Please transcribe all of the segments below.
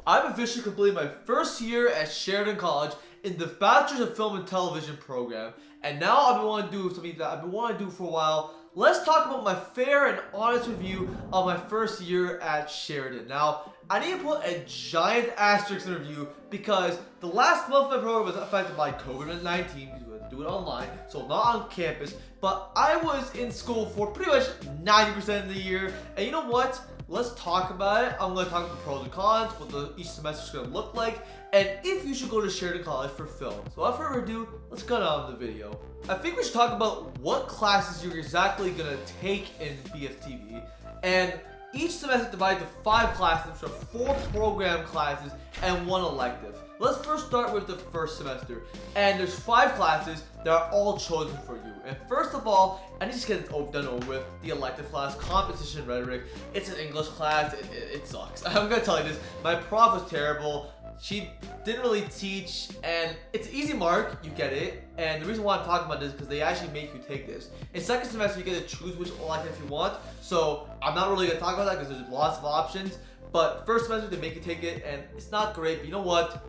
I've officially completed my first year at Sheridan College in the Bachelor's of Film and Television program, and now I've been wanting to do something that I've been wanting to do for a while. Let's talk about my fair and honest review of my first year at Sheridan. Now, I need to put a giant asterisk in the review because the last month of my program was affected by COVID-19 because we had to do it online, so not on campus, but I was in school for pretty much 90% of the year, and you know what? Let's talk about it. I'm going to talk about the pros and cons, what each semester is going to look like, and if you should go to Sheridan College for film. So without further ado, let's get on with the video. I think we should talk about what classes you're exactly going to take in BFTV, and each semester is divided to 5 classes, which are 4 program classes and 1 elective. Let's first start with the first semester, and there's 5 classes that are all chosen for you. And first of all, I need to get it done over with, the elective class, Composition Rhetoric. It's an English class, it sucks. I'm gonna tell you this, my prof was terrible. She didn't really teach, and it's an easy mark, you get it. And the reason why I'm talking about this is because they actually make you take this. In second semester, you get to choose which elective you want. So I'm not really gonna talk about that because there's lots of options. But first semester, they make you take it, and it's not great. But you know what?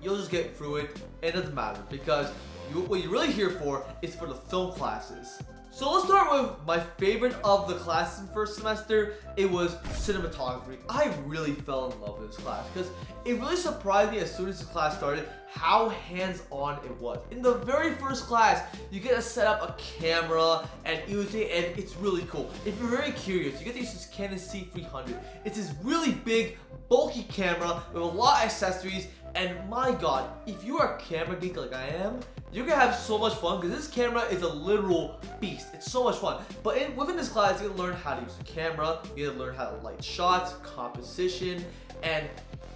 You'll just get through it. It doesn't matter because what you're really here for is for the film classes. So let's start with my favorite of the classes in first semester. It was cinematography. I really fell in love with this class because it really surprised me as soon as the class started how hands-on it was. In the very first class, you get to set up a camera and use it, and it's really cool. If you're very curious, you get to use this Canon C300. It's this really big, bulky camera with a lot of accessories, and my god, if you are a camera geek like I am, you're gonna have so much fun because this camera is a literal beast. It's so much fun. But within this class, you get to learn how to use the camera, you get to learn how to light shots, composition, and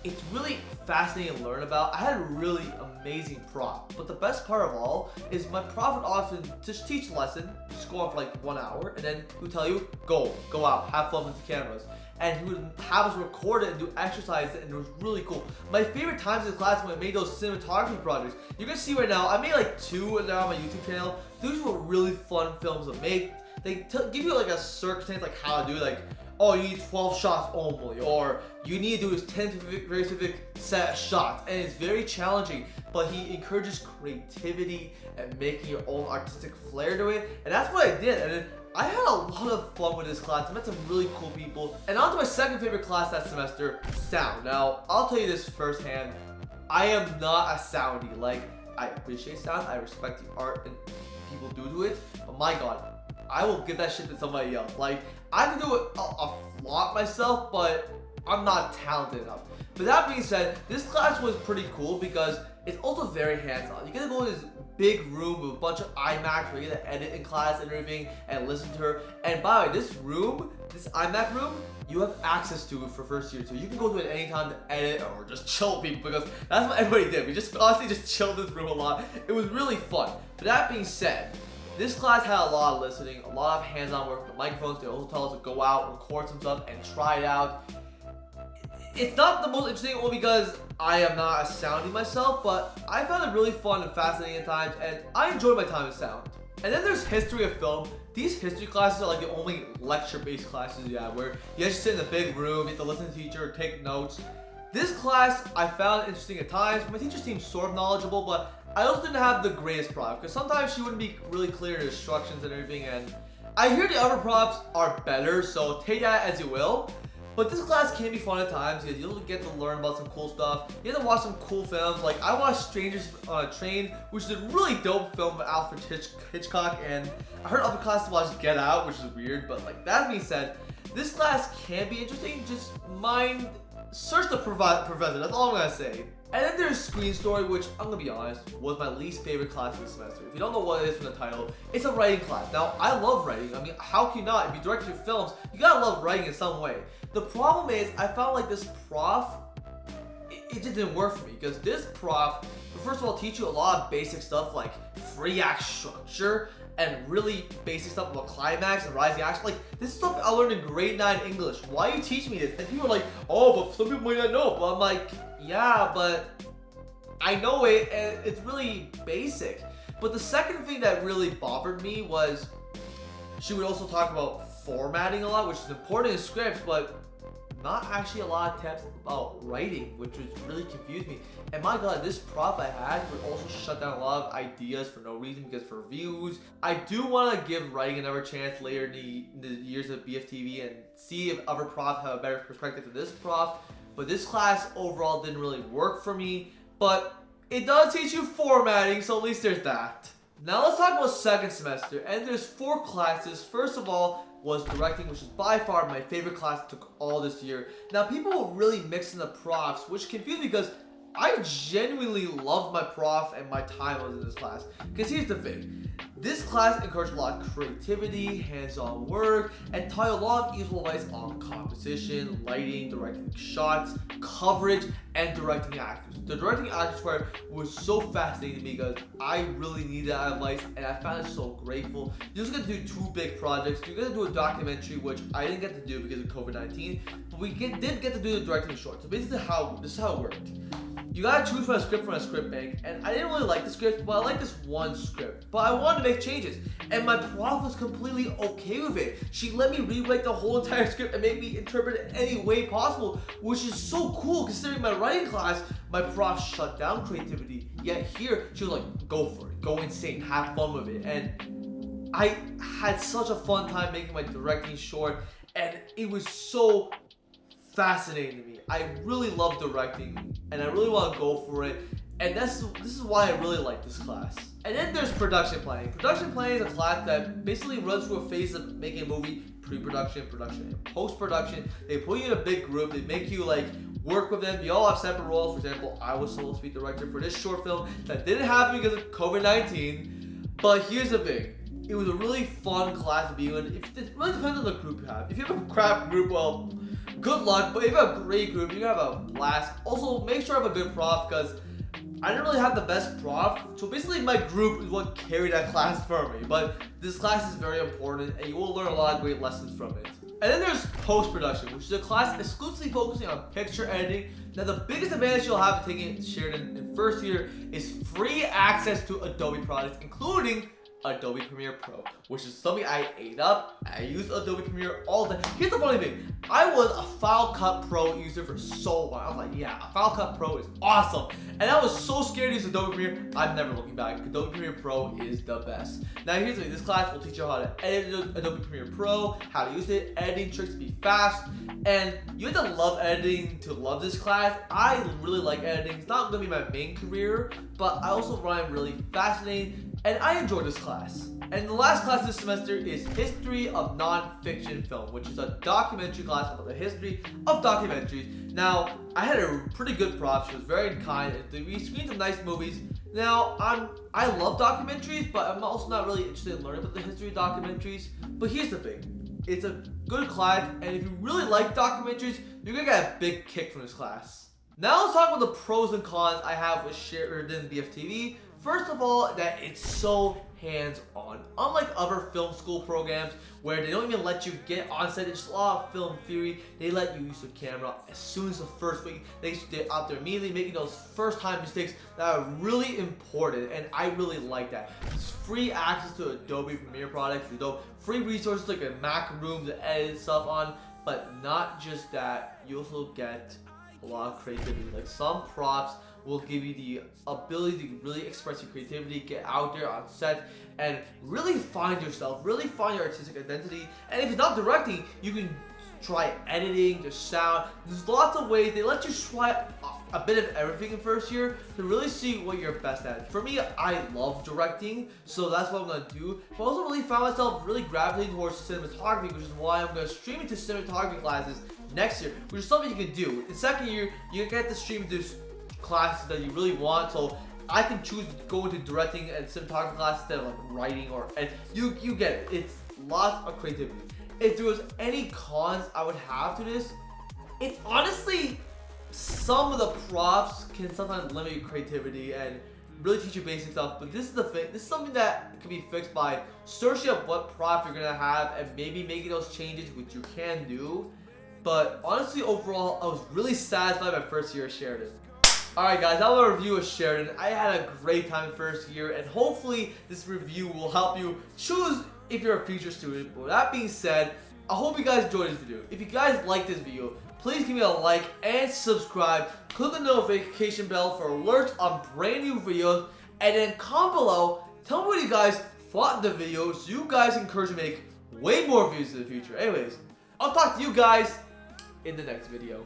it's really fascinating to learn about. I had a really amazing prof, but the best part of all is my prof would often just teach a lesson, just go on for like 1 hour, and then he would tell you, go out, have fun with the cameras. And he would have us record it and do exercises, and it was really cool. My favorite times in class when I made those cinematography projects. You can see right now, I made like 2 and they're on my YouTube channel. These were really fun films to make. They give you like a circumstance, like how to do, like, oh, you need 12 shots only, or you need to do this 10 very specific set of shots, and it's very challenging, but he encourages creativity and making your own artistic flair to it, and that's what I did. And I had a lot of fun with this class. I met some really cool people. And on to my second favorite class that semester, sound. Now, I'll tell you this firsthand, I am not a soundy. Like, I appreciate sound, I respect the art and people do to it, but my god, I will give that shit to somebody else. Like, I can do it a lot myself, but I'm not talented enough. But that being said, this class was pretty cool because it's also very hands-on. You get to go in this big room with a bunch of iMacs where you get to edit in class and everything and listen to her. And by the way, this room, this iMac room, you have access to it for first year. So you can go to it anytime to edit or just chill with people because that's what everybody did. We just honestly just chilled this room a lot. It was really fun. But that being said, this class had a lot of listening, a lot of hands-on work with the microphones. They also tell us to go out, record some stuff, and try it out. It's not the most interesting only because I am not a soundie myself, but I found it really fun and fascinating at times, and I enjoyed my time in sound. And then there's history of film. These history classes are like the only lecture-based classes you have, where you just sit in a big room, you have to listen to the teacher, take notes. This class I found interesting at times. My teacher seemed sort of knowledgeable, but I also didn't have the greatest prof, because sometimes she wouldn't be really clear in instructions and everything, and I hear the other profs are better, so take that as you will. But this class can be fun at times because you'll get to learn about some cool stuff. You have to watch some cool films. Like, I watched Strangers on a Train, which is a really dope film by Alfred Hitchcock, and I heard other classes watch Get Out, which is weird, but like that being said, this class can be interesting. Just search the professor, that's all I'm gonna say. And then there's Screen Story, which, I'm gonna be honest, was my least favorite class this semester. If you don't know what it is from the title, it's a writing class. Now, I love writing. I mean, how can you not? If you direct your films, you gotta love writing in some way. The problem is, I found like this prof, it just didn't work for me, because this prof will first of all teach you a lot of basic stuff like free act structure, and really basic stuff about climax and rising action. Like, this stuff I learned in grade 9 English. Why are you teaching me this? And people are like, oh, but some people might not know. But I'm like, yeah, but I know it, and it's really basic. But the second thing that really bothered me was she would also talk about formatting a lot, which is important in scripts, but not actually a lot of tips about writing, which was really confused me. And my god, this prof I had would also shut down a lot of ideas for no reason, because for views. I do want to give writing another chance later in the years of BFTV and see if other profs have a better perspective than this prof. But this class overall didn't really work for me, but it does teach you formatting, so at least there's that. Now let's talk about second semester, and there's 4 classes. First of all was directing, which is by far my favorite class I took all this year. Now people really mix in the profs, which confused me because I genuinely loved my prof and my time I was in this class. Because here's the thing, this class encouraged a lot of creativity, hands-on work, and taught a lot of useful advice on composition, lighting, directing shots, coverage, and directing actors. The directing actors part was so fascinating to me because I really needed that advice, and I found it so grateful. You just get to do 2 big projects. You get to do a documentary, which I didn't get to do because of COVID-19, but we did get to do the directing short. So basically this is how it worked. You gotta choose from a script bank, and I didn't really like the script, but I liked this one script. But I wanted to make changes, and my prof was completely okay with it. She let me rewrite the whole entire script and make me interpret it any way possible, which is so cool considering my writing class, my prof shut down creativity. Yet here, she was like, go for it, go insane, have fun with it. And I had such a fun time making my directing short, and it was so fascinating to me. I really love directing, and I really want to go for it, and this is why I really like this class. And then there's production planning. Production planning is a class that basically runs through a phase of making a movie: pre-production, production, and post-production. They put you in a big group. They make you like work with them. You all have separate roles. For example, I was supposed to be director for this short film that didn't happen because of COVID-19. But here's the thing. It was a really fun class to be in. It really depends on the group you have. If you have a crap group, well, good luck. But if you have a great group, you're gonna have a blast. Also, make sure I have a good prof, because I didn't really have the best prof. So basically, my group is what carried that class for me. But this class is very important, and you will learn a lot of great lessons from it. And then there's post-production, which is a class exclusively focusing on picture editing. Now, the biggest advantage you'll have in taking Sheridan in first year is free access to Adobe products, including Adobe Premiere Pro, which is something I ate up. I use Adobe Premiere all the time. Here's the funny thing. I was a Final Cut Pro user for so long. I was like, yeah, Final Cut Pro is awesome. And I was so scared to use Adobe Premiere. I'm never looking back. Adobe Premiere Pro is the best. Now here's the thing. This class will teach you how to edit Adobe Premiere Pro, how to use it, editing tricks to be fast. And you have to love editing to love this class. I really like editing. It's not going to be my main career, but I also find it really fascinating. And I enjoyed this class. And the last class this semester is History of Non-Fiction Film, which is a documentary class about the history of documentaries. Now, I had a pretty good prof. She was very kind. We screened some nice movies. Now, I love documentaries, but I'm also not really interested in learning about the history of documentaries. But here's the thing. It's a good class, and if you really like documentaries, you're gonna get a big kick from this class. Now let's talk about the pros and cons I have with Sheridan BFTV. First of all, that it's so hands-on. Unlike other film school programs where they don't even let you get on set, it's just a lot of film theory. They let you use the camera as soon as the first week. They're out there immediately making those first-time mistakes that are really important, and I really like that. It's free access to Adobe Premiere products, free resources like a Mac room to edit stuff on, but not just that. You also get a lot of creativity. Like some profs will give you the ability to really express your creativity, get out there on set, and really find yourself, really find your artistic identity. And if it's not directing, you can try editing, the sound. There's lots of ways. They let you try a bit of everything in first year to really see what you're best at. For me, I love directing, so that's what I'm gonna do. But I also really found myself really gravitating towards cinematography, which is why I'm gonna stream into cinematography classes next year, which is something you can do. In second year, you get to stream into classes that you really want, so I can choose to go into directing and cinematography classes instead of like writing and you get it. It's lots of creativity. If there was any cons I would have to this, it's honestly some of the profs can sometimes limit your creativity and really teach you basic stuff, but this is the thing. This is something that can be fixed by searching up what prof you're gonna have and maybe making those changes, which you can do. But honestly, overall, I was really satisfied my first year at Sheridan. Alright guys, that was a review of Sheridan. I had a great time first year, and hopefully this review will help you choose if you're a future student. But with that being said, I hope you guys enjoyed this video. If you guys like this video, please give me a like and subscribe. Click the notification bell for alerts on brand new videos. And then comment below, tell me what you guys thought of the video so you guys encourage me to make way more videos in the future. Anyways, I'll talk to you guys in the next video.